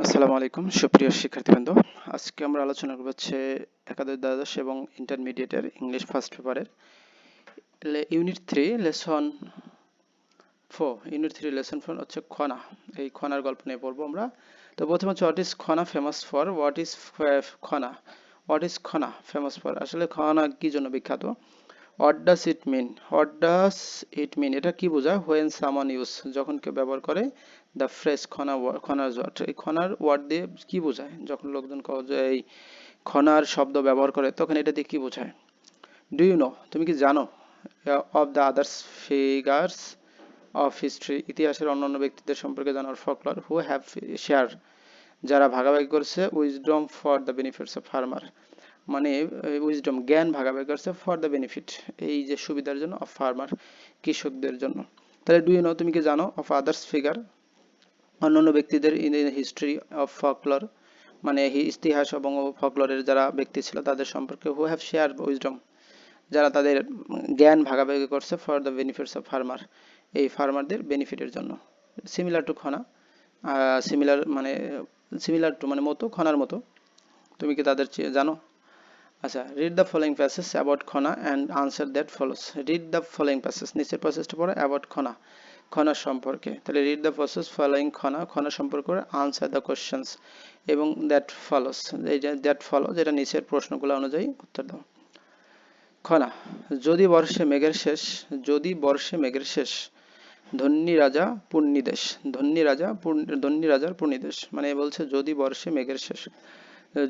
আসসালামু আলাইকুম সুপ্রিয় শিক্ষার্থীবৃন্দ। আজকে আমরা আলোচনা করব হচ্ছে একাদশ দ্বাদশ এবং ইন্টারমিডিয়েটের ইংলিশ ফার্স্ট পেপারের ইউনিট 3 লেসন 4 হচ্ছে খনা। এই খনার গল্প নিয়ে পড়বো আমরা। তো প্রথমে হচ্ছে what is Khana famous for. Khana what is Khana famous for, আসলে খনা কি জন্য বিখ্যাত। হোয়াট ডাজ ইট মিন, এটা কি বোঝায়। হোয়েন সামান ইউজ, যখন কেউ ব্যবহার করে দ্য ফ্রেজ খনার ওয়ার্ড, এই খনার ওয়ার্ড দিয়ে কি বোঝায়, যখন লোকজন এই খনার শব্দ ব্যবহার করে তখন এটা দিয়ে কি বোঝায়। ডু ইউ নো, তুমি কি জানো, of the others figures of history, ইতিহাসের অন্যান্য ব্যক্তিদের সম্পর্কে জানার ফকলর, হু হ্যাভ শেয়ার, যারা ভাগাভাগি করছে wisdom for the benefits of farmer, মানে উইজডম জ্ঞান ভাগাভাগি করছে ফর দ্য বেনিফিট, এই যে সুবিধার জন্য, অফ ফার্মার কৃষকদের জন্য। তাহলে ডু ইউ নো, তুমি কি জানো, অফ আদার্স ফিগার অন্যান্য ব্যক্তিদের ইন হিস্ট্রি অফ ফকলর, মানে ইতিহাস এবং ফকলরের যারা ব্যক্তি ছিল তাদের সম্পর্কে, হু হ্যাভ শেয়ার উইজডম, যারা তাদের জ্ঞান ভাগাভাগি করছে for the benefits of farmer, এই ফার্মারদের বেনিফিটের জন্য। Similar to Khana, similar to মানে মতো, খনার মতো, তুমি কি তাদের জানো। আচ্ছা, read the following passage about Khana and answer that follows. Read the following passage, নিচের প্যাসেজটা পড়ো অ্যাবাউট খনা, খনা সম্পর্কে। তাহলে read the passage following Khana, Khana সম্পর্কে আনসার দ্য কোশ্চেন্স, এবং দ্যাট ফলোস, এই যে দ্যাট ফলো, যেটা নিচের প্রশ্নগুলো অনুযায়ী উত্তর দাও। খনা, যদি বর্ষে মেঘের শেষ, যদি বর্ষে মেঘের শেষ, ধন্যী রাজা পূর্ণিদেশ, ধন্যী রাজার পূর্ণিদেশ, মানে বলছে যদি বর্ষে মেঘের শেষ,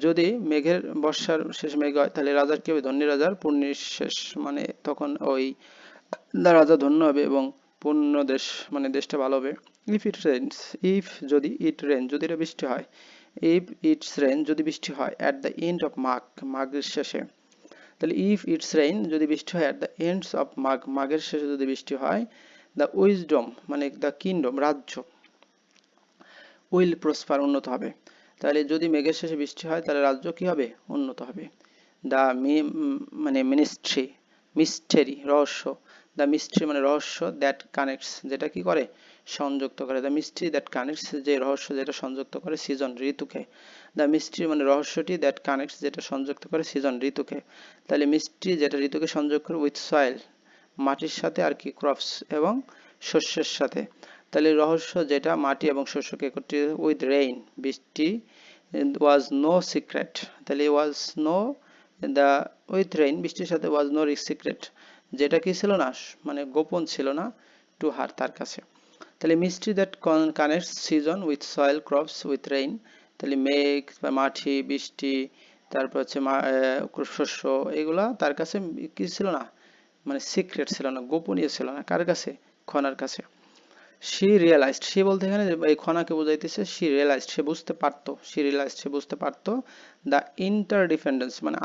যদি মেঘের বর্ষার শেষ মেঘ হয় তাহলে রাজার কি হবে, ধন্যী রাজার পূর্ণির শেষ, মানে তখন ওই রাজা ধন্য হবে এবং পূর্ণ দেশ মানে দেশটা ভালো হবে। ইফ ইট রেইনস, ইফ যদি, ইট রেন যদি এটা বৃষ্টি হয়, ইফ ইটস রেন যদি বৃষ্টি হয় অ্যাট দ্য এন্ড অফ মাঘ, মাঘের শেষে, তাহলে ইফ ইটস রেইন যদি বৃষ্টি হয় অ্যাট দ্য এন্ডস অফ মাঘ, মাঘের শেষে যদি বৃষ্টি হয়, দ্য উইজডম মানে দ্য কিংডম রাজ্য, উইল প্রসপার উন্নত হবে। তাহলে যদি মেঘের শেষে বৃষ্টি হয় তাহলে রাজ্য কি হবে, উন্নত হবে। দ্য মানে মিস্টেরি রহস্য, দ্য মিস্ট্রি মানে রহস্য, দ্যাট কানেক্টস যেটা কি করে, সংযুক্ত করে। দ্য মিস্ট্রি দ্যাট কানেক্টস, যে রহস্য যেটা সংযুক্ত করে সিজন ঋতুকে। দ্য মিস্ট্রি মানে রহস্যটি, দ্যাট কানেক্টস যেটা সংযুক্ত করে সিজন ঋতুকে। তাহলে মিস্ট্রি যেটা ঋতুকে সংযোগ করে, উইথ সয়েল মাটির সাথে, আর কি ক্রপস এবং শস্যের সাথে। তাহলে রহস্য যেটা মাটি এবং শস্যকে একত্রিত, উইথ রেইন বৃষ্টি, ওয়াজ নো সিক্রেট, তাহলে was know the with rain বৃষ্টির সাথে, ওয়াজ নো সিক্রেট যেটা কি ছিল না, মানে গোপন ছিল না, টু হার তার কাছে। তাহলে mystery that connects season with soil crops with rain, তাহলে মেঘ বা মাটি বৃষ্টি, তারপর হচ্ছে শস্য, এগুলা তার কাছে কি ছিল না, মানে সিক্রেট ছিল না, গোপনীয় ছিল না, কার কাছে, খনার কাছে। শি রিয়েলাইজড, শি বলতে এখানে এই খনাকে বোঝাইতেছে, শি রিয়েলাইজড সে বুঝতে পারতো, সে বুঝতে পারতো, দ্য ইন্টারডিপেন্ডেন্স মানে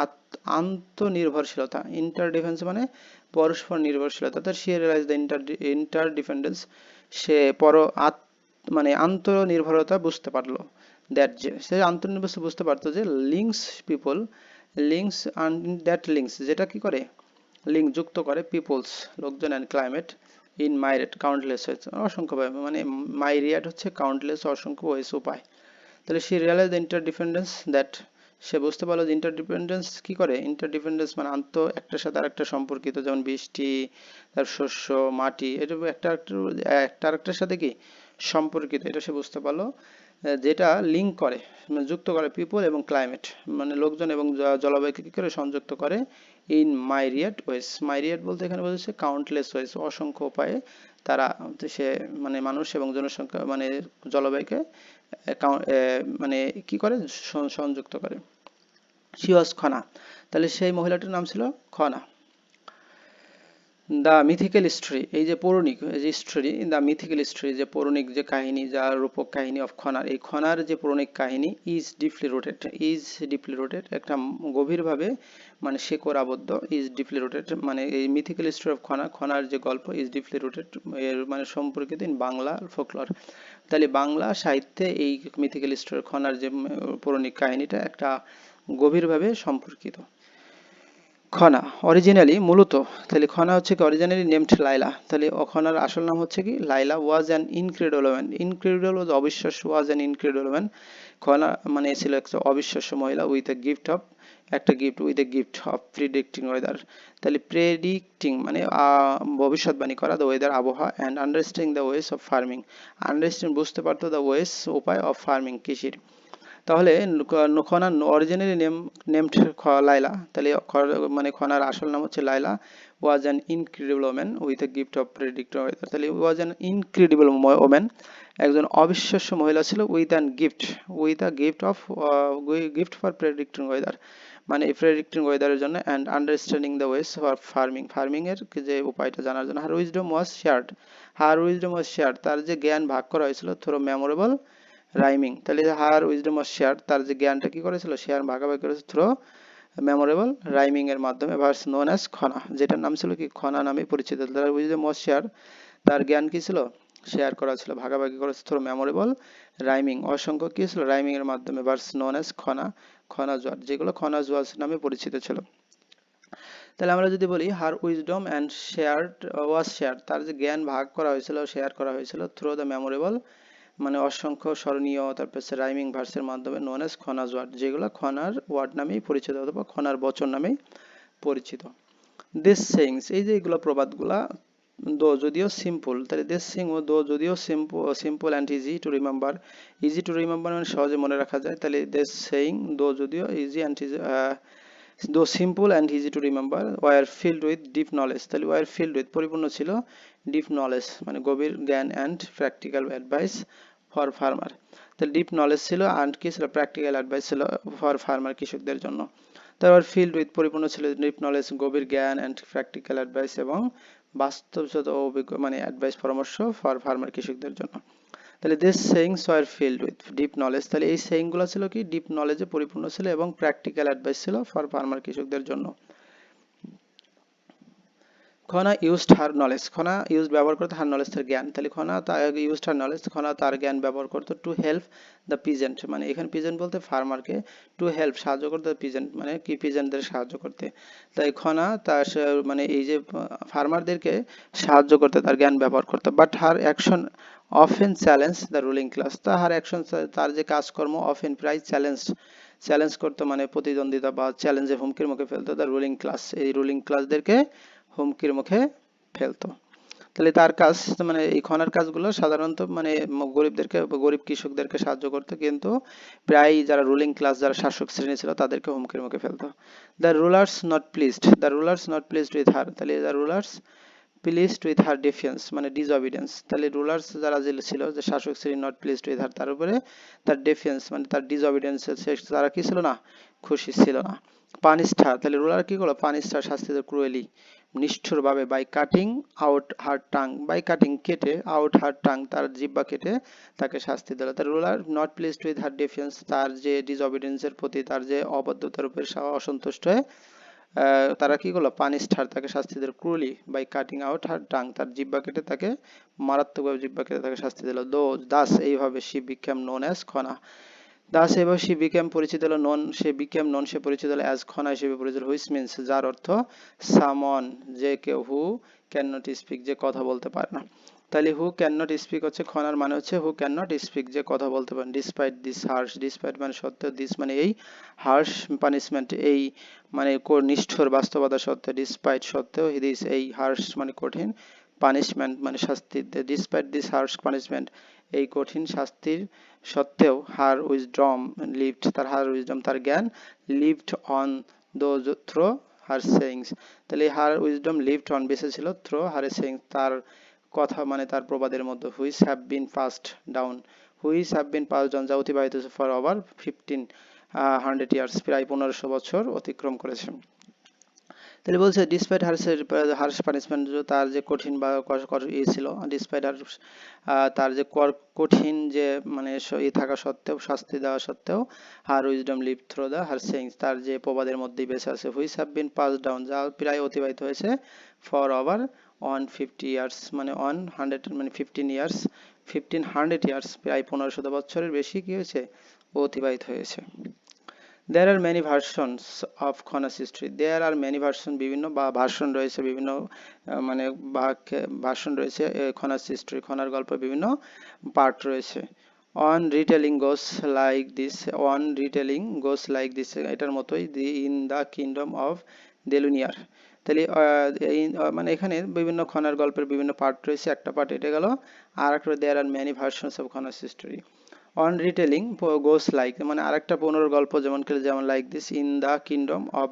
আত্মনির্ভরশীলতা, ইন্টারডিফেন্স মানে পরস্পর নির্ভরশীলতা, তার শি রিয়েলাইজ দ্য ইন্টারডিপেন্ডেন্স, সে মানে আন্তনির্ভরতা বুঝতে পারলো। দ্যাট যে সে আন্তনির্ভর বুঝতে পারতো যে links people, links that links যেটা কি করে, লিঙ্ক যুক্ত করে, পিপলস লোকজন, অ্যান্ড ক্লাইমেট, ইন মাইরেট কাউন্টলেস হয়েছে অসংখ্যভাবে, মানে মাইরিয়াট হচ্ছে কাউন্টলেস অসংখ্য ওয়েস উপায়। তাহলে সে রিয়েলাইজ দ্য ইন্টারডিপেন্ডেন্স দ্যাট, সে বুঝতে পারলো যে ইন্টারডিপেন্ডেন্স কি করে, ইন্টারডিপেন্ডেন্স মানে একটার সাথে আরেকটা সম্পর্কিত, যেমন বৃষ্টি, তার শস্য, মাটি, এটা একটা আরেকটার সাথে কি সম্পর্কিত, এটা সে বুঝতে পারলো। যেটা লিঙ্ক করে মানে যুক্ত করে পিপল এবং ক্লাইমেট মানে লোকজন এবং জলবায়ুকে কি করে সংযুক্ত করে, ইন মাইরিয়াট ওয়েস, মাইরিয়াট বলতে এখানে বোঝাচ্ছে কাউন্টলেস ওয়েস, অসংখ্য উপায়ে তারা সে মানে মানুষ এবং জনসংখ্যা মানে জলবায়ুকে মানে কি করে, সংযুক্ত করে। শি ওয়াজ খনা, তাহলে সেই মহিলাটির নাম ছিল খনা। দ্য মিথিক্যাল স্টোরি, এই যে পৌরাণিক যে স্টোরি, দ্য মিথিক্যাল স্টোরি যে পৌরাণিক যে কাহিনী, যা রূপক কাহিনী অফ খনার, এই খনার যে পৌরাণিক কাহিনী, ইজ ডিপলি রুটেড একটা গভীরভাবে মানে শেকড় আবদ্ধ, ইজ ডিপলি রুটেড মানে এই মিথিক্যাল স্টোরি অফ খনা, খনার যে গল্প, ইজ ডিপলি রুটেড এর মানে সম্পর্কিত ইন বাংলা ফোকলর। তাহলে বাংলা সাহিত্যে এই মিথিক্যাল স্টোরি খনার যে পৌরাণিক কাহিনীটা একটা গভীরভাবে সম্পর্কিত। খনা অরিজিনালি মূলত, তাহলে খনা হচ্ছে কি অরিজিনালি নেমড লাইলা, তাহলে খনার আসল নাম হচ্ছে কি Laila was an incredible woman, incredible was অবিশ্বাস্য, was an incredible woman, Khana মানে ছিল একটা অবিশ্বাস্য মহিলা উইথ এ গিফট অফ, একটা gift with a gift of predicting weather, তাহলে প্রেডিক্টিং মানে ভবিষ্যৎবাণী করা দ্য ওয়েদার আবহাওয়া, and understanding the ways of farming, understand বুঝতে পারতো দ্য ওয়েস উপায় অফ ফার্মিং কৃষির। তাহলে খনা অরিজিনালি নেমড লাইলা, তাহলে মানে খনার আসল নাম হচ্ছে Laila was an incredible woman with a gift of predictor weather, তাহলে ওয়াজ অ্যান ইনক্রেডিবল ওম্যান, একজন অবিশ্বাস্য মহিলা ছিল with an gift, with a gift of gift for predicting weather, মানে প্রেডিক্টিং ওয়েদারের জন্য, and understanding the ways for farming, farming এর যে উপায়টা জানার জন্য, her wisdom was shared, her wisdom was shared, তার যে জ্ঞান ভাগ করা হয়েছিল থ্রু মেমোরেবল রাইমিং, তাহলে হার উইজডম অফ শেয়ার, তার যে জ্ঞানটা কি করেছিল শেয়ার ভাগাভাগি করেছে থ্রু মেমোরেবল রাইমিং এর মাধ্যমে, ভার্স নোন অ্যাজ খনা, যেটার নাম ছিল কি খনা নামে পরিচিত, তার উইজডম অফ শেয়ার, তার জ্ঞান কি ছিল শেয়ার করা ছিল, ভাগাভাগি করেছে থ্রু মেমোরেবল রাইমিং, অসংখ্য কি ছিল রাইমিং এর মাধ্যমে, verse known as Khana, Khana জোয়ার, যেগুলো খনা জোয়ার নামে পরিচিত ছিল। তাহলে আমরা যদি বলি her wisdom and shared was share, তার যে জ্ঞান ভাগ করা হয়েছিল শেয়ার করা হয়েছিল থ্রু দ্য মেমোরেবল মানে অসংখ্য স্মরণীয়, তারপর রাইমিং ভার্সের মাধ্যমে নোন এস খনাজ ওয়ার্ড, যেগুলো খনার ওয়ার্ড নামেই পরিচিত অথবা খনার বচন নামেই পরিচিত। দিস সেইংস, এই যে এগুলো প্রবাদগুলা দো যদিও সিম্পল, তাহলে দিস সিং ও দো যদিও simple and easy to remember, easy to remember মানে সহজে মনে রাখা যায়, তাহলে দিস সেইং দো যদিও easy and easy though simple and easy to remember, were filled with deep knowledge, তাহলে ওয়ার ফিল্ড উইথ পরিপূর্ণ ছিল ডিপ নলেজ মানে গভীর জ্ঞান, and practical advice for farmer, তাহলে ডিপ নলেজ ছিল অ্যান্ড কি ছিল প্র্যাকটিক্যাল অ্যাডভাইস ছিল ফর ফার্মার কৃষকদের জন্য, তারপর ফিল্ড উইথ পরিপূর্ণ ছিল ডিপ নলেজ গভীর জ্ঞান, অ্যান্ড প্র্যাকটিক্যাল অ্যাডভাইস এবং বাস্তবসত অভিজ্ঞ মানে অ্যাডভাইস পরামর্শ ফর ফার্মার কৃষকদের জন্য, তাহলে this sayings were filled with deep knowledge, তাহলে এই সেইং গুলো ছিল কি ডিপ নলেজে পরিপূর্ণ ছিল এবং প্র্যাকটিক্যাল অ্যাডভাইস ছিল ফর ফার্মার কৃষকদের জন্য। খনা ইউজড হার নলেজ, খনা ইউজ ব্যবহার করতো হার নলেজ তার জ্ঞান, তাহলে খনা ইউজড হার নলেজ, খনা তার জ্ঞান ব্যবহার করতো টু হেল্প দ্য পিজেন্ট, মানে এখানে পিজেন্ট বলতে ফার্মারকে, টু হেল্প সাহায্য করতে, পিজেন্ট মানে কি পিজেন্টদের সাহায্য করতে, তাই খনা তার মানে এই যে ফার্মারদেরকে সাহায্য করতে তার জ্ঞান ব্যবহার করতো, but her action often challenge the ruling class, তার অ্যাকশন তার যে কাজকর্ম অফেন প্রায় চ্যালেঞ্জ করতো মানে প্রতিদ্বন্দ্বিতা বা চ্যালেঞ্জে হুমকির মুখে ফেলতো দ্য রুলিং ক্লাস, এই রুলিং ক্লাসদেরকে হুমকির মুখে ফেলতো। তাহলে তার কাজ মানে এই খনার কাজগুলো সাধারণত মানে গরিবদেরকে গরিব কৃষকদেরকে সাহায্য করতো, কিন্তু প্রায় যারা রুলিং ক্লাস যারা শাসক শ্রেণী ছিল তাদেরকে হুমকির মুখে ফেলতো। The rulers not pleased, the rulers not pleased with her, তাহলে the rulers pleased with her defence মানে ডিসঅবিডিয়েন্স, তাহলে রুলার্স যারা ছিল যে শাসক শ্রেণী নট প্লিজড উইথ হার, তার উপরে তার ডিফেন্স মানে তার ডিসঅবিডিয়েন্স তারা কি ছিল না খুশি ছিল না। পানিশড হার, তাহলে রুলার কি করলো পানিশড হার শাস্তি দিল ক্রুয়েলি নিষ্ঠুরভাবে, by cutting out her tongue, by cutting কেটে আউট হার টাং তার জিহ্বা কেটে তাকে শাস্তি দিল। তার ruler not pleased with her defence, তার যে ডিসঅবিডিয়েন্সের প্রতি তার যে অবাধ্যতার উপর অসন্তুষ্ট হয়ে তারা কি করলো পানিশড হার তাকে শাস্তি দিল cruelly by cutting out her tongue, তার জিহ্বা কেটে তাকে মারাত্মকভাবে জিহ্বা কেটে তাকে শাস্তি দিল। দো দাস এইভাবে she became known as Khana, Das এবার সে বিকেম পরিচিত হলো নন, সে বিকেম নন সে পরিচিত হলো অ্যাজ খনা হিসেবে পরিচিত, হুইচ মিন্স যার অর্থ সামন যে কেউ, হু ক্যান নট স্পিক যে কথা বলতে পারে না, তাহলে হু ক্যান নট স্পিক হচ্ছে খনার মানে হচ্ছে হু ক্যান নট স্পিক যে কথা বলতে পারে, ডিসপাইট দিস হার্শ, ডিসপাইট মানে সত্ত্বেও, দিস মানে এই হার্শ পানিশমেন্ট এই মানে নিষ্ঠুর বাস্তবতা সত্ত্বেও, ডিসপাইট সত্ত্বেও, দিস এই হার্শ মানে কঠিন, পানিশমেন্ট মানে শাস্তি, ডিসপাইট দিস হার্শ পানিশমেন্ট এই কঠিন শাস্তির সত্ত্বেও, হার উইজডম লিভড তার হার উইজডম তার জ্ঞান, লিভড অন দো থ্রো হার সেইংস, তাহলে হার উইজডম লিভড অন বেঁচে ছিল থ্রো হার সেইংস তার কথা মানে তার প্রবাদের মধ্যে, which have been passed down, which have been passed down যা অতিবাহিত হয়েছে ফর ওভার 1500 ইয়ার্স প্রায় 1500 বছর অতিক্রম করেছে। তাহলে বলছে ডিসপাইট হার্শ পানিশমেন্ট তার যে কঠিন বা ছিল, ডিসপাইট তার যে কঠিন যে মানে থাকা সত্ত্বেও শাস্তি দেওয়া সত্ত্বেও, her wisdom live through the her sayings তার যে প্রবাদের মধ্যেই বেঁচে আছে, which have been pass down যা প্রায় অতিবাহিত হয়েছে ফর ওভার 150 ইয়ার্স মানে 100 মানে 15 ইয়ার্স 1500 ইয়ার্স প্রায় 1500 বছরের বেশি কি হয়েছে অতিবাহিত হয়েছে। There are many versions of Khona's history. There are many version, বিভিন্ন বা ভার্সন রয়েছে, বিভিন্ন মানে ভার্সন রয়েছে খনাস হিস্ট্রি, খনার গল্প বিভিন্ন পার্ট রয়েছে। One retelling goes like this. One retelling goes like this. এটার মতোই ইন দ্য কিংডম অফ দেলুনিয়ার। তাহলে মানে এখানে বিভিন্ন খনার গল্পের বিভিন্ন পার্ট রয়েছে, একটা পার্ট এটা গেল, আর একটা there are many versions of Khana's history. On retelling goes like মানে আরেকটা পুনর্গল্প যেমন like this in the kingdom of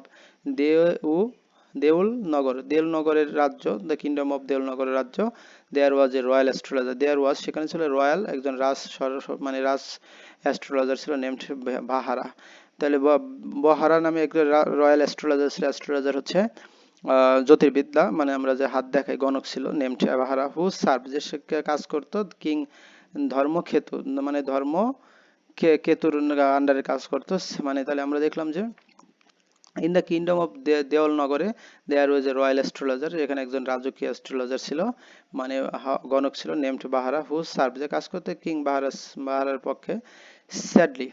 Deulnagar, দেউলনগরের রাজ্য, দ্য কিংডম অফ দেউলনগরের রাজ্য। দেয়ার ওয়াজ এ রয়্যাল অ্যাস্ট্রোলজার, দেয়ার ওয়াজ সেখানে ছিল রয়্যাল একজন মানে রাজ অ্যাস্ট্রোলজার ছিল, নেমড বাহারা। তাহলে বহারা নামে একটা রয়্যাল অ্যাস্ট্রোলজার ছিল। অ্যাস্ট্রোলজার হচ্ছে জ্যোতির্বিদ্যা, মানে আমরা যে হাত দেখাই গণক ছিল, নেমড বাহারা, হু সার্ভ যে সে কাজ করতো কিং ধর্মক্ষেতু, মানে ধর্ম কেতুর আন্ডারে কাজ করতো। মানে তাহলে আমরা দেখলাম যে ইন দ্য কিংডম অফ দেওলনগরে there was a royal astrologer, এখানে একজন রাজকীয় অ্যাস্ট্রোলজার ছিল, মানে গণক ছিল, নেমড বাহারা, হু সার্ভ যে কাজ করতে কিং বাহারার পক্ষে। স্যাডলি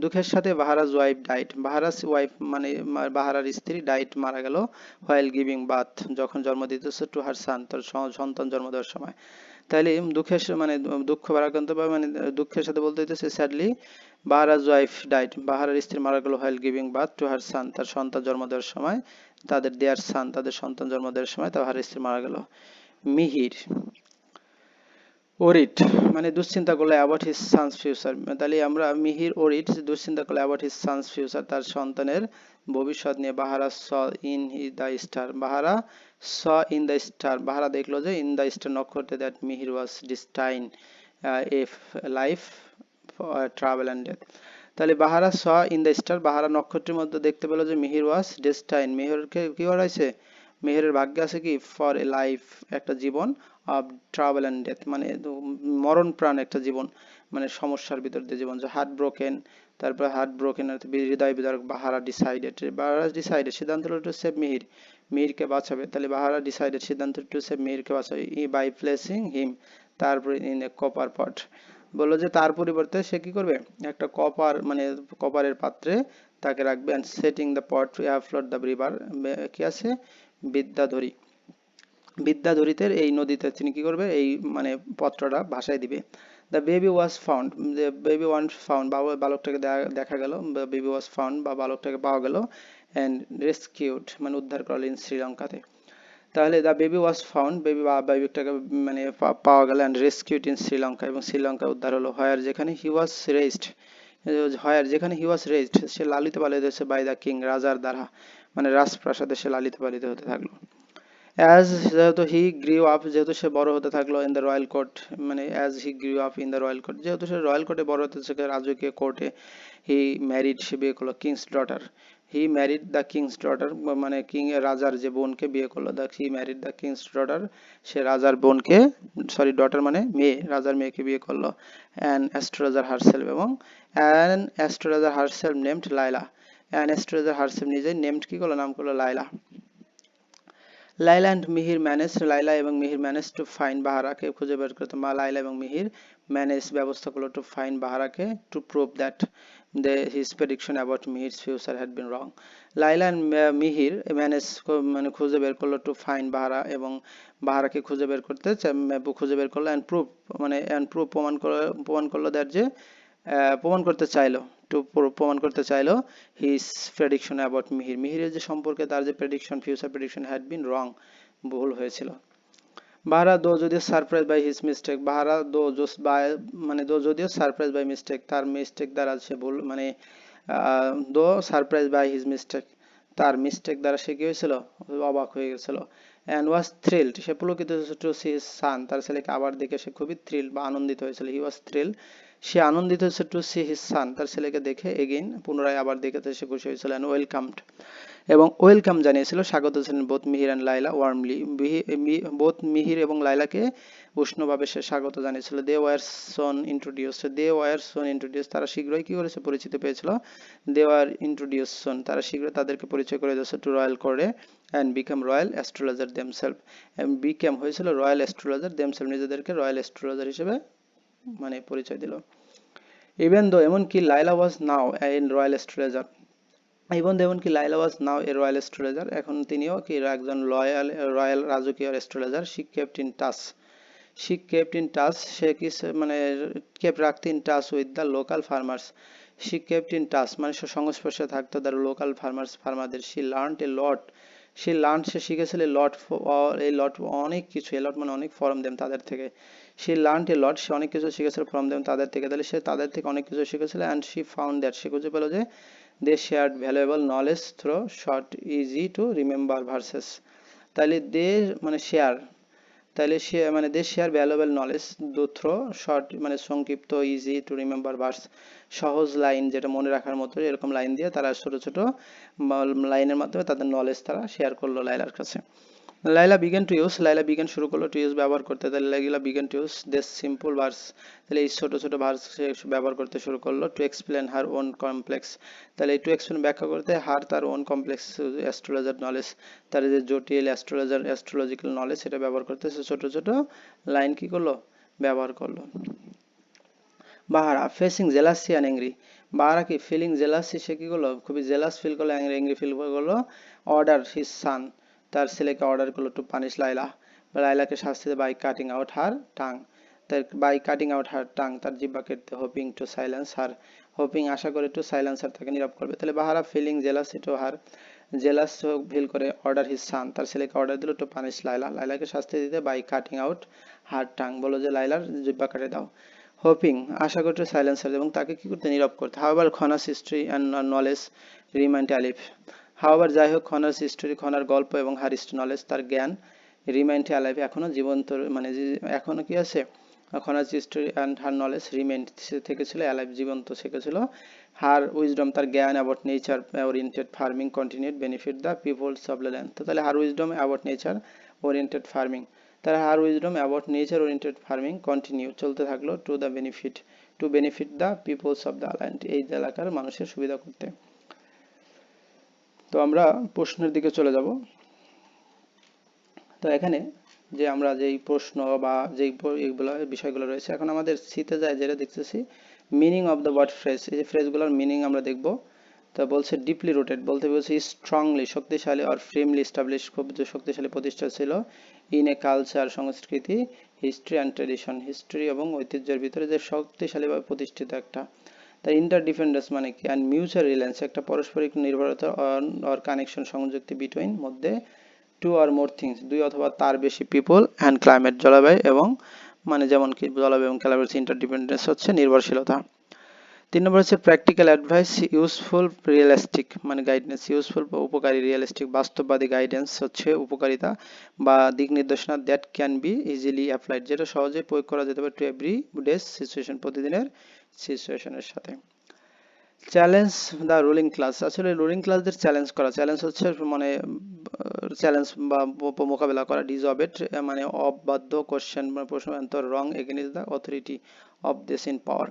দুঃখের সাথে বাহারাজ ওয়াইফ ডাইট, বাহারাজ ওয়াইফ মানে বাহারার স্ত্রী ডাইট মারা গেল, হোয়াইল গিভিং বাথ যখন জন্ম দিতেছে, টু হার সান তার সন্তান জন্ম দেওয়ার সময়। তাহলে মানে দুঃখ ভারাক্রান্ত বা মানে দুঃখের সাথে বলতে হইতেছে স্যাডলি বাহারাজ ওয়াইফ ডাইট, বাহারার স্ত্রী মারা গেল, while giving birth to her son তার সন্তান জন্ম দেওয়ার সময়, তাদের দেয়ার সান তাদের সন্তান জন্ম দেওয়ার সময় তাহার স্ত্রী মারা গেল। মিহির ওরিট মানে দুশ্চিন্তা করলে অ্যাবাউট হিজ সানস ফিউচার, তাহলে আমরা মিহির ওরিট দুশ্চিন্তা করলে অ্যাবাউট হিজ সানস ফিউচার তার সন্তানের ভবিষ্যৎ নিয়ে। Bahara saw in the star, Bahara saw in the star, Bahara দেখলো যে ইন দ্য স্টার নক্ষত্রে that Mihir was destined of life travel and death. তাহলে Bahara saw in the star, Bahara নক্ষত্রের মধ্যে দেখতে পেলো যে মিহির ওয়াজ ডেস্টাইন, মিহিরকে কি হয়েছে, মেহেরের ভাগ্যে আছে কি ফর এ লাইফ একটা জীবন, অফ ট্রাভেল অ্যান্ড ডেথ মানে মরণ প্রাণ একটা জীবন, মানে সমস্যার ভিতর দিয়ে জীবন, যে হার্ট ব্রোকেন, তারপর হার্ট ব্রোকেন হৃদয় বিদারক। বাহারা ডিসাইডেড সিদ্ধান্ত হলো টু সেভ মিহির, মিহিরকে বাঁচাবে। তাহলে বাহারা ডিসাইডেড সিদ্ধান্ত টু সেভ মিহিরকে বাঁচাবে, ই বাই প্লেসিং হিম তারপরে ইন এ কপার পট, বললো যে তার পরিবর্তে সে কি করবে, একটা কপার মানে কপারের পাত্রে তাকে রাখবে, and setting the pot two float the river, কি আছে বিদ্যাধরী, বিদ্যাধরীতে এই নদীতে তিনি কি করবে, এই মানে পত্রটা ভাসায় দিবে। দ্য বেবি ওয়াজ ফাউন্ড, যে বেবি ওয়ান ফাউন্ড বালকটাকে দেখা গেল, বেবি ওয়াজ ফাউন্ড বা বালকটাকে পাওয়া গেল, অ্যান্ড রেস্কিউড মানে উদ্ধার করল ইন শ্রীলঙ্কাতে। তাহলে the baby was found baby বা বেবিটাকে মানে পাওয়া গেল, অ্যান্ড রেস্কিউড ইন শ্রীলঙ্কা এবং শ্রীলঙ্কা উদ্ধার হলো। হোয়ার যেখানে হি ওয়াজ রেজড, হোয়ার যেখানে হি ওয়াজ রেজড সে লালিত পালিত হয়েছে, বাই দ্য কিং রাজার দ্বারা, মানে রাজপ্রাসাদে সে লালিত পালিত হতে থাকলো। অ্যাজ যেহেতু হি গ্রিউ আপ যেহেতু সে বড় হতে থাকলো, ইন দ্য রয়্যাল কোর্ট মানে as he grew up in the royal court যেহেতু সে রয়্যাল কোর্টে বড় হতে থাকে, রাজকীয় কোর্টে, হি ম্যারিড সে বিয়ে করলো king's daughter, he married the king's daughter মানে কিং রাজার যে বোনকে বিয়ে করলো, the he married the king's daughter সে রাজার বোনকে, সরি ডটার মানে মেয়ে, রাজার মেয়েকে বিয়ে করলো। অ্যান অ্যাস্ট্রোলজার হারসেলফ এবং an astrologer herself named Laila, an astrologer herself নিজেই নেমড কি করলো নাম করলো লাইলা। লাইলা অ্যান্ড মিহির ম্যানেজ, লাইলা এবং মিহির ম্যানেজ টু ফাইন বাহারাকে খুঁজে বের করতে, মা লাইলা এবং মিহির ম্যানেজ ব্যবস্থা করলো টু ফাইন বাহারাকে, to prove that his prediction about Mihir's future had been wrong. Laila and Mihir manage মানে খুঁজে বের করলো টু ফাইন বাহারা এবং বাহারাকে খুঁজে বের করতে খুঁজে বের করলো, অ্যান্ড প্রুভ মানে অ্যান্ড প্রুভ প্রমাণ করলো দ্যাট যে প্রমাণ করতে চাইলো, টু প্রমাণ করতে চাইলো হিজ প্রেডিকশন অ্যাবাউট মিহির, মিহিরের যে সম্পর্কে তার যে prediction future prediction had been wrong ভুল হয়েছিল। বাহারা দো যদিও surprise by his mistake, Bahara though মানে দো যদিও সারপ্রাইজ বাই মিস্টেক তার মিস্টেক দ্বারা সে ভুল মানে though surprise by his mistake তার মিস্টেক দ্বারা সে কি হয়েছিল অবাক হয়ে গেছিল। অ্যান্ড ওয়াজ থ্রিলড সে পুলকিত টু সি হিজ সান তার ছেলেকে আবার দেখে সে খুবই থ্রিল বা আনন্দিত হয়েছিল, হি ওয়াজ থ্রিল সে আনন্দিত হয়েছে টু সি হিজ সান তার ছেলেকে দেখে, এগেইন পুনরায় আবার দেখে সে খুশি হয়েছিল। অ্যান্ড ওয়েলকামড এবং ওয়েলকাম জানিয়েছিল স্বাগত ছিলেন both Mihir and Laila warmly, both Mihir এবং লাইলাকে উষ্ণভাবে সে স্বাগত জানিয়েছিল। দে ওয়ার সোন ইন্ট্রোডিউস তারা শীঘ্রই কি করেছে পরিচিত পেয়েছিল, দে ওয়ার ইন্ট্রোডিউস সোন তারা শীঘ্রই তাদেরকে পরিচয় করে দিয়েছে টু রয়্যাল কোর্টে, and become royal astrologer themselves এবং বিকাম হয়েছিল রয়্যাল অ্যাস্ট্রোলজার দেমসেলফ নিজেদেরকে রয়্যাল অ্যাস্ট্রোলজার হিসেবে মানে পরিচয় দিল। ইভেন দো এমনকি Laila was now in royal astrologer even দেবনকি Laila was now a royal astrologer, এখন তিনিও কি একজন রয়্যাল রাজকীয় astrologer. She kept in touch, she kept in touch, সে কি মানে কেপ রাখতে in touch with the local farmers. She kept in touch মানে সে সংস্পর্শে থাকতো দ্য লোকাল ফার্মার্স, ফার্মারদের। শি লার্নড এ লট, সে লার্ন সে শিখেছিল লট, এই লট অনেক কিছু, এ লট মানে অনেক ফর্ম দেম তাদের থেকে। সে লার্ন এ লট, সে অনেক কিছু শিখেছিল ফ্রম দেম তাদের থেকে, তাহলে সে তাদের থেকে অনেক কিছু শিখেছিল। অ্যান্ড শি ফাউন্ড দ্যাট, সে খুঁজে পেল যে they shared valuable knowledge through short easy to remember verses. তাহলে দে মানে শেয়ার, তাহলে সে মানে দে শেয়ার ভ্যালুয়েবল নলেজ দু থ্রো শর্ট মানে সংক্ষিপ্ত, ইজি টু রিমেম্বার ভার্স, সহজ লাইন যেটা মনে রাখার মতো, এরকম লাইন দিয়ে তারা ছোট ছোট লাইনের মাধ্যমে তাদের নলেজ তারা শেয়ার করলো লাইলার কাছে। Laila began to use, Laila began শুরু করলো টু ইউজ ব্যবহার করতে, তাহলে Laila began to use this simple verse, তাহলে এই ছোট ছোট ভার্স সে ব্যবহার করতে শুরু করলো। To explain her own complex, তাহলে এই টু এক্সপ্লেন ব্যাখ্যা করতে, হার তার ওন কমপ্লেক্স অ্যাস্ট্রোলজার নলেজ, তার যে জটিল অ্যাস্ট্রোলজিক্যাল নলেজ সেটা ব্যবহার করতে সে ছোট ছোট লাইন কি করলো ব্যবহার করলো। বাহারা ফেসিং জেলাসি অ্যান্ড অ্যাংরি, বাহারা কি ফিলিং জেলাসি, সে কি করলো খুবই জেলাস ফিল করলো, অ্যাংরি ফিল করলো। অর্ডার হিজ সান, তার ছেলেকে অর্ডার করলো টু পানিশ লাইলা, লাইলাকে শাস্তি দেয় by cutting out her tongue, তার by cutting out her tongue, তার জিহ্বা কেটে, hoping to silence her, hoping আশা করে টু সাইলেন্স হার তাকে নীরব করবে। তাহলে Bahara feeling jealousy to her, jealous feel করে, অর্ডার হিজ সান তার ছেলেকে অর্ডার দিল টু পানিশ লাইলা, লাইলাকে শাস্তি দিতে by cutting out her tongue, বলো যে লাইলার জিহ্বা কেটে দাও। হোপিং আশা করতে সাইলেন্সার এবং তাকে কি করতে নীরব করতে। However Khana's history and knowledge remained alive, however যাই হোক খনাস হিস্ট্রি খনার গল্প এবং হারিস্ট নলেজ তার জ্ঞান, রিমাইন্ড অ্যালাইভ এখনো জীবন্ত, মানে এখনো কি আছে, Khana's history and her knowledge remained থেকেছিল, অ্যালাইভ জীবন্ত থেকেছিল। হার উইজডম তার জ্ঞান about nature oriented farming continued benefit the peoples of the land, তাহলে her wisdom about nature oriented farming, তার her wisdom about nature oriented farming continue চলতে থাকলো to the benefit, to benefit the peoples of the land, এই এলাকার মানুষের সুবিধা করতে। তো আমরা প্রশ্নের দিকে চলে যাব। তো এখানে যে আমরা যেই প্রশ্ন বা যেই এইগুলো বিষয়গুলো রয়েছে, এখন আমাদের সিতে যায় যেটা দেখতেছি meaning of the word phrase, এই যে ফ্রেজগুলোর মিনিং আমরা দেখব। তো বলছে ডিপলি রুটেড, বলতে বলছে স্ট্রংলি শক্তিশালী, আর ফ্রেমলি এস্টাবলিশ খুব যে শক্তিশালী প্রতিষ্ঠা ছিল, ইন এ কালচার সংস্কৃতি, হিস্ট্রি অ্যান্ড ট্রেডিশন হিস্ট্রি এবং ঐতিহ্যের ভিতরে যে শক্তিশালীভাবে প্রতিষ্ঠিত একটা। তার ইন্টারডিপেন্ডেন্স মানে কি, অ্যান্ড মিউচুয়াল রিলায়েন্স একটা পারস্পরিক নির্ভরতা অর কানেকশন সংযুক্তি বিটুইন মধ্যে, টু আর মোর থিংস দুই অথবা তার বেশি, পিপল অ্যান্ড ক্লাইমেট জলবায়ু এবং মানে যেমন কি জলবায়ু এবং ক্লাইমেট ইন্টারডিপেন্ডেন্স হচ্ছে নির্ভরশীলতা। 3 নম্বর হচ্ছে প্র্যাকটিক্যাল অ্যাডভাইস, ইউজফুল রিয়েলিস্টিক মানে গাইডেন্স, ইউজফুল উপকারী, রিয়েলিস্টিক বাস্তববাদী, গাইডেন্স হচ্ছে উপকারিতা বা দিক নির্দেশনা, that can be easily applied যেটা সহজে প্রয়োগ করা যেতে পারে, টু এভরি ডেজ সিচুয়েশন প্রতিদিনের সিচুয়েশনের সাথে। চ্যালেঞ্জ দ্য রুলিং ক্লাস, আসলে রুলিং ক্লাসদের চ্যালেঞ্জ করা, চ্যালেঞ্জ হচ্ছে মানে চ্যালেঞ্জ বা মোকাবেলা করা, ডিজঅবেট মানে অবাধ্য, কোশ্চেন মানে প্রশ্ন answer wrong against the authority of this in power,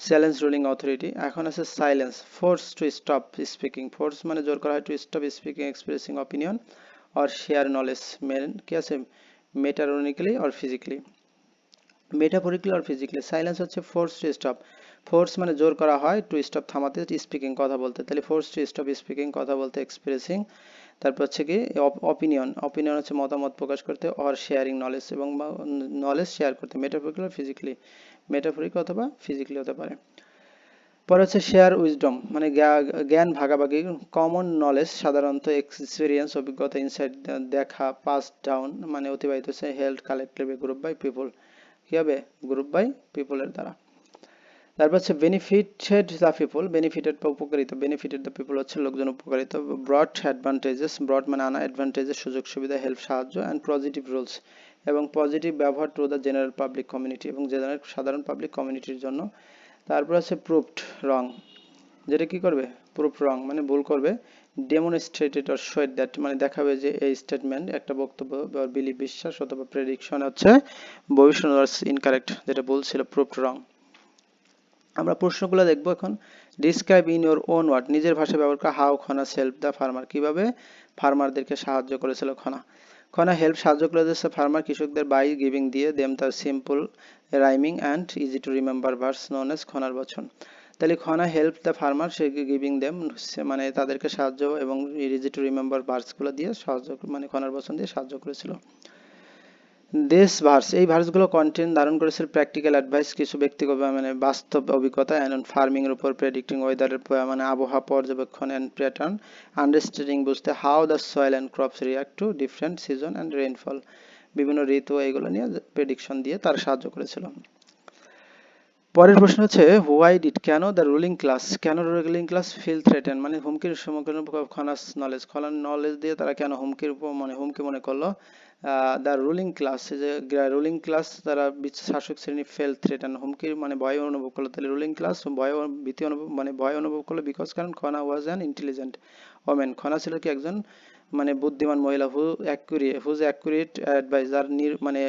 challenge ruling authority. এখন আছে silence, force to stop speaking, force মানে জোর করা হয় to stop speaking expressing opinion or share knowledge, মেন কি আছে metaphorically or physically, metaphorically or physically. Silence হচ্ছে ফোর্স টু স্টপ, ফোর্স মানে জোর করা হয়, টু স্টপ থামাতে, স্পিকিং কথা বলতে, তাহলে ফোর্স টু স্টপ স্পিকিং কথা বলতে, এক্সপ্রেসিং তারপর হচ্ছে কি অপিনিয়ন, অপিনিয়ন হচ্ছে মতামত প্রকাশ করতে, অর শেয়ারিং নলেজ এবং নলেজ শেয়ার করতে, মেটাফরিক্যালি অর ফিজিক্যালি, মেটাফরিক অথবা ফিজিক্যালি হতে পারে। পরে হচ্ছে শেয়ার উইজডম মানে জ্ঞান ভাগাভাগি, কমন নলেজ সাধারণত এক্সপিরিয়েন্স অভিজ্ঞতা, ইনসাইট দেখা, পাস ডাউন মানে অতিবাহিত হচ্ছে, held collective group by people, কি হবে গ্রুপ বাই পিপলের দ্বারা। তারপর হচ্ছে বেনিফিটেড দ্য পিপল, বেনিফিটেড বা উপকারিতা, বেনিফিটেড দ্য পিপল হচ্ছে লোকজন উপকারিতা, ব্রড অ্যাডভান্টেজেস, ব্রড মানে আনা, অ্যাডভান্টেজেস সুযোগ সুবিধা, হেল্প সাহায্য, অ্যান্ড পজিটিভ রুলস এবং পজিটিভ ব্যবহার to the general public community এবং জেনারেল সাধারণ পাবলিক কমিউনিটির জন্য। তারপর আছে প্রুভড রং, যেটা কি করবে প্রুফ রং মানে ভুল করবে, ডেমনস্ট্রেটেড অর শোড দ্যাট মানে দেখাবে যে এই স্টেটমেন্ট একটা বক্তব্য বা বিলিভ বিশ্বাস অথবা প্রেডিকশন হচ্ছে ভবিষ্যৎ ইনকারেক্ট, যেটা ভুল ছিল, প্রুফড রং। আমরা প্রশ্নগুলো দেখব এখন। Describe in your own word, নিজের ভাষায় ব্যবহার করা, how Khana help the farmer, কিভাবে ফার্মারদেরকে সাহায্য করেছিল খনা। খনা হেল্প সাহায্য করে দিয়েছে ফার্মার কৃষকদের বাই গিভিং দিয়ে দেম তার simple rhyming and easy to remember verse known as খনার বচন। তাহলে খনা হেল্প দ্য ফার্মার, সে গিভিং দেম, মানে তাদেরকে সাহায্য এবং ইজি টু রিমেম্বার ভার্সগুলো দিয়ে সাহায্য, মানে খনার বচন দিয়ে সাহায্য করেছিল। দিস ভার্স, এই ভার্সগুলো কন্টেন্ট ধারণ করেছিল প্র্যাকটিক্যাল অ্যাডভাইস, কিছু ব্যক্তিগত মানে বাস্তব অভিজ্ঞতা, অ্যান্ড ফার্মিং এর উপর, প্রেডিক্টিং ওয়েদারের মানে আবহাওয়া পর্যবেক্ষণ, অ্যান্ড প্যাটার্ন, আন্ডারস্ট্যান্ডিং বুঝতে, how the soil and crops react to different season and rainfall, বিভিন্ন ঋতু এগুলো নিয়ে প্রেডিকশন দিয়ে তার সাহায্য করেছিল। পরের প্রশ্ন হচ্ছে হোয়াই ডিড, কেন দ্য রুলিং ক্লাস, কেন রুলিং ক্লাস ফিল থ্রেটেন, মানে হুমকির সম্মুখীন খনাস নলেজ, খনার নলেজ দিয়ে তারা কেন হুমকির মানে হুমকি মনে করলো। দ্য রুলিং ক্লাস, যে রুলিং ক্লাস তারা শাসক শ্রেণী ফেল থ্রেটেন, হুমকির মানে ভয় অনুভব করলো। তাহলে রুলিং ক্লাস ভয় ভীতি অনুভব মানে ভয় অনুভব করলো, বিকজ কারণ Khana was an intelligent women, Khana ছিল কি একজন মানে বুদ্ধিমান মহিলা, হুজ অ্যাকুরেট অ্যাডভাইস, যার মানে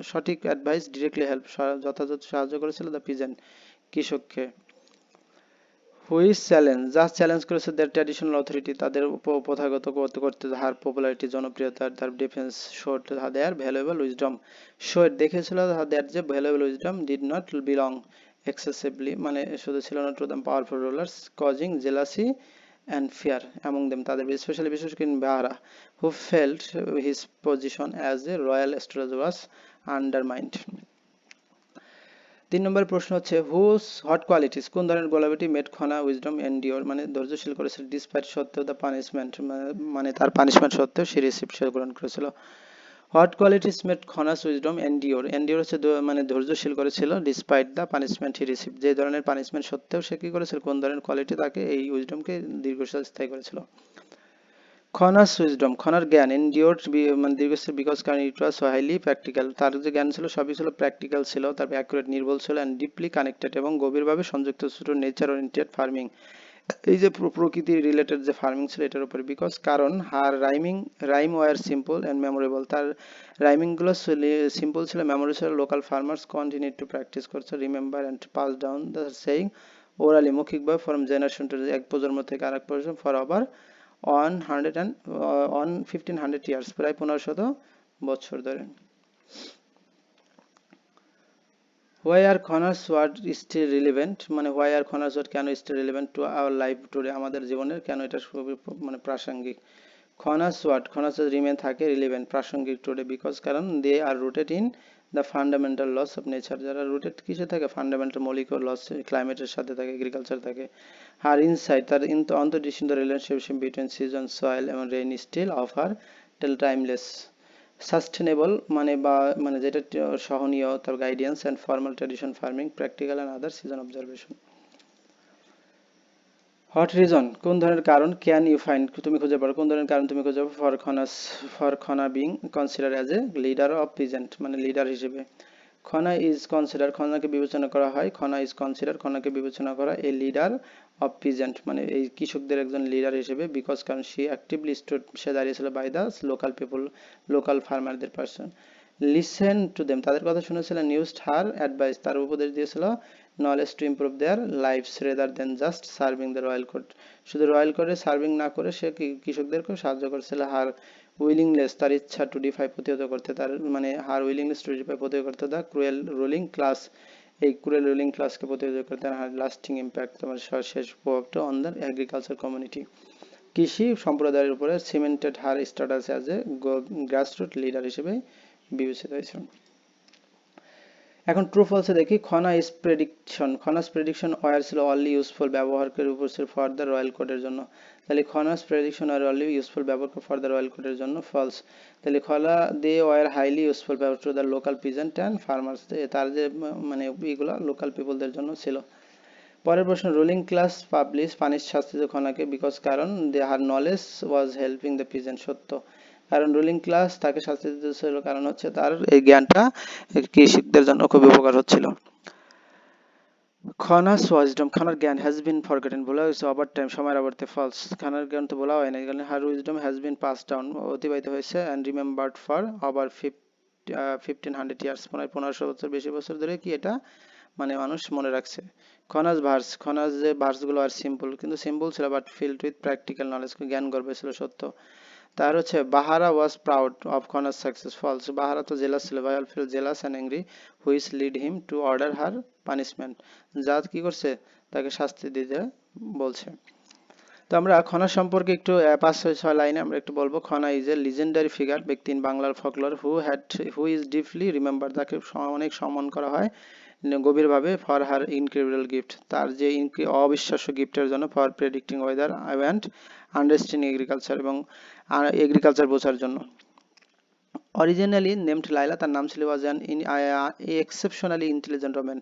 সঠিক অ্যাডভাইস ডিরেক্টলি হেল্প, যথাযথ সাহায্য করেছিল দ্য পিজেন্ট কৃষককে। হুইচ চ্যালেঞ্জ, যা চ্যালেঞ্জ করেছে দ্যার ট্র্যাডিশনাল অথরিটি, তাদের প্রথাগত করতে হার পপুলারিটি, জনপ্রিয়তা, তার ডিফেন্স শোড দেয়ার ভ্যালুয়েবল উইজডম, শোড দেখেছিল দ্যাট যে valuable wisdom did not belong excessively, মানে শুধু ছিল না to the powerful rulers, causing jealousy and fear among them, তাদের স্পেশালি বিশেষ করে বাহারা, who felt his position as a royal astrologer was undermined। 3 নম্বর প্রশ্ন হচ্ছে হুজ হট কোয়ালিটিস, কোন ধরনের quality made Khana wisdom endure, মানে ধৈর্যশীল করেছিল, ডিসপাইট সত্ত্বেও দ্য পানিশমেন্ট, মানে তার পানিশমেন্ট সত্ত্বেও সে সে গ্রহণ করেছিল। What qualities made Khana's wisdom endure, endure হচ্ছে মানে ধৈর্যশীল করেছিল, despite the punishment he receive, যে ধরনের পানিশমেন্ট সত্ত্বেও সে কি করেছিল, কোন ধরনের কোয়ালিটি তাকে এই উইজডমকে দীর্ঘস্থায়ী করেছিল। খনাস উইজডম, খনার জ্ঞান, এন্ডিওর মানে দীর্ঘস্থায়ী বিকজ কারণ ইট ওয়াজ হাইলি প্র্যাকটিক্যাল, তার যে জ্ঞান ছিল সবই ছিল প্র্যাকটিক্যাল ছিল, তারপর অ্যাকুরেট নির্ভুল ছিল, অ্যান্ড ডিপলি কানেক্টেড এবং গভীরভাবে সংযুক্ত ছিল নেচার ওরিয়েন্টেড ফার্মিং, এই যে প্রকৃতি রিলেটেড যে ফার্মিং ছিল এটার উপরে, বিকজ কারণ her rhyme were simple and memorable, তার রাইমিং গুলো সিম্পল ছিল, মেমোরি ছিল, local farmers continue to practice করছে, remember and pass down the saying orally, মৌখিকভাবে ফ্রম জেনারেশন টু, এক প্রজন্ম থেকে আরেক প্রজন্ম, ফর ওভার 1500 ইয়ার্স, প্রায় 1500 বছর ধরে। Why are Khana's words still relevant, মানে why are Khana's words কেন still relevant to our life today, আমাদের জীবনের কেন এটা মানে প্রাসঙ্গিক। Khana's words remain থাকে relevant প্রাসঙ্গিক today because কারণ they are rooted in the fundamental laws of nature, যারা rooted কিসে থাকে, ফান্ডামেন্টাল মৌলিক laws, ক্লাইমেটের সাথে থাকে, এগ্রিকালচার থাকে। Her insight, তার অন্তর্দৃষ্টি রিলেশনশিপ between season, soil এবং rain still offer till timeless, sustainable মানে যেটা সহনীয়, তার guidance and formal tradition farming, practical and other season observation. What reason, কোন ধরনের কারণ, ক্যান ইউ ফাইন্ড, তুমি খুঁজে পারো, কোন ধরনের কারণ তুমি খুঁজে পাবো, for Khana being consider as a leader of peasant, মানে লিডার হিসেবে। খনা ইজ কনসিডার, খনাকে বিবেচনা করা হয়, খনা ইজ কনসিডার, খনাকে বিবেচনা করা এ লিডার অফ পিজেন্ট, মানে এই কৃষকদের একজন লিডার হিসেবে, বিকজ কারণ সে অ্যাক্টিভলি স্টুড, সে দাঁড়িয়েছিল by the local people, local ফার্মারদের পার্সন, লিসেন টু দেম, তাদের কথা শুনেছিলেন, ইউজড হার অ্যাডভাইস, তার উপদেশ দিয়েছিল, knowledge to improve their lives rather than just serving the royal court, শুধু রয়্যাল কোর্টে সার্ভিং না করে সে কৃষকদেরকেও সাহায্য করেছিল। হার উইলিংনেস, তার ইচ্ছা টু ডিফাই, প্রতিহত করতে, তার মানে হার উইলিংনেস টু ডিফাই, প্রতিহত করতে, দ্য ক্রুয়েল রুলিং ক্লাস, এই ক্রুয়েল রুলিং ক্লাসকে প্রতিহত করতে, হার লাস্টিং ইম্প্যাক্ট, তোমার শেষ প্রভাবটা অন দ্য এগ্রিকালচার কমিউনিটি, কৃষি সম্প্রদায়ের উপরে, cemented her status as a grassroot leader হিসেবে বিবেচিত হয়েছে। এখন ট্রু ফলসে দেখি, খনাস প্রেডিকশন ওয়ার ছিল অনলি ইউজফুল, ব্যবহারকের উপর ছিল ফর দ্য রয়্যাল কোডের জন্য, তাহলে Khana's prediction are only useful, ব্যবহার ফর দ্য রয়্যাল কোডের জন্য ফলস, তাহলে খলা they were highly useful to the local peasant and farmers, তার যে মানে এগুলো লোকাল পিপলদের জন্য ছিল। পরের প্রশ্ন, রুলিং ক্লাস পানিশ শাস্তিত খনাকে, বিকজ কারণ they her knowledge was helping the peasant, সত্য, কারণ রুলিং ক্লাস তাকে শাস্তি দিতেছিল কারণ হচ্ছে তার এই জ্ঞানটা কৃষকদের জন্য খুব উপকার হচ্ছিল। খনাস ওয়াজডম, খানার জ্ঞান হ্যাজ বিন ফরগেটেন, বলা হয়েছে ওভার টাইম, সময়ের আবর্তে, ফলস, খানার জ্ঞান তো বলা হয় না, এখানে her wisdom has been pass down, অতিবাহিত হয়েছে, and remembered for over 1500 years, 1500 বছর, বেশি বছর ধরে কি এটা মানে মানুষ মনে রাখছে। খনাস যে ভার্সগুলো আর সিম্পল, কিন্তু সিম্পল ছিল but filled with practical knowledge, জ্ঞান গর্বে ছিল, সত্য। তার হচ্ছে বাহারা ওয়াজ প্রাউড অফ খনার সাকসেস ফলস, বাহারা তো জেলাস ছিল, Varaha feel jealous and angry which lead him to order her punishment, যা কি করছে তাকে শাস্তি দিতে বলছে। তো আমরা খনা সম্পর্কে একটু 5-6 লাইনে আমরা একটু বলবো। Khana is a legendary figure, ব্যক্তি ইন বাংলার ফকলর হু ইজ ডিপলি রিমেম্বার, তাকে অনেক সম্মান করা হয় গভীরভাবে ফর হার ইনক্রেডিবল গিফট, তার যে অবিশ্বাস্য গিফটের জন্য, for predicting weather and understanding agriculture, এবং এগ্রিকালচার বোঝার জন্য। অরিজিনালি নেমড লাইলা, তার নাম ছিল was an exceptionally intelligent woman,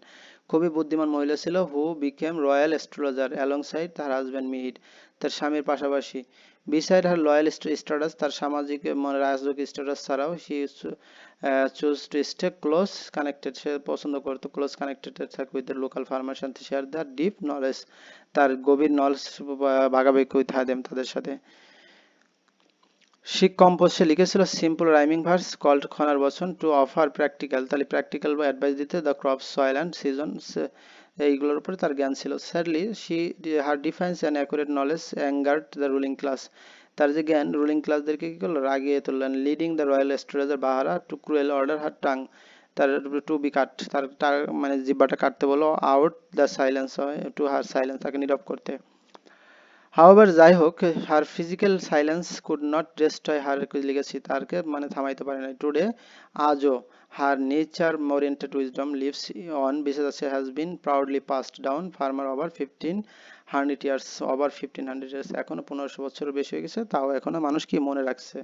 খুবই বুদ্ধিমান মহিলা ছিল। Who became royal astrologer alongside তার হাজব্যান্ড মিহির, তার স্বামীর পাশাপাশি। বিসাইড হার লয়াল স্ট্যাটাস, তার সামাজিক রাজনৈতিক স্ট্যাটাস ছাড়াও, she choose to stay close connected, সে পছন্দ করতো ক্লোজ কানেক্টেড থাকবে with local farmers and share the deep knowledge, তার গভীর নলেজ ভাগাভাগি উইথ দেম, তাদের সাথে। সে কম্পোজ, সে লিখেছিল সিম্পল রাইমিং ভার্স কল্ড খনার বচন টু অফার প্র্যাকটিক্যাল, তাহলে প্র্যাকটিক্যাল বা অ্যাডভাইস দিতে, the crop soil and season, এইগুলোর উপরে তার জ্ঞান ছিল। Sadly her defiance and accurate knowledge angered the ruling class, তার যে জ্ঞান রুলিং ক্লাসদেরকে কি করলো, রাগিয়ে তুললেন। Leading the royal astrologer Varaha to cruel order her tongue, তার টু বি কাট, তার মানে জিব্বাটা কাটতে বলো, out the silence, to her silence, তাকে নীরব করতে। However, যাই হোক, her physical silence could not destroy her legacy, তারকে মানে থামাইতে পারে নাই। Today, আজও, her nature-oriented wisdom lives on, বেঁচে আছে, has been proudly passed down, farmer over 1500 years, over 1500 years, এখনো 1500 বছরের বেশি হয়ে গেছে, তাও এখনো মানুষ কি মনে রাখছে।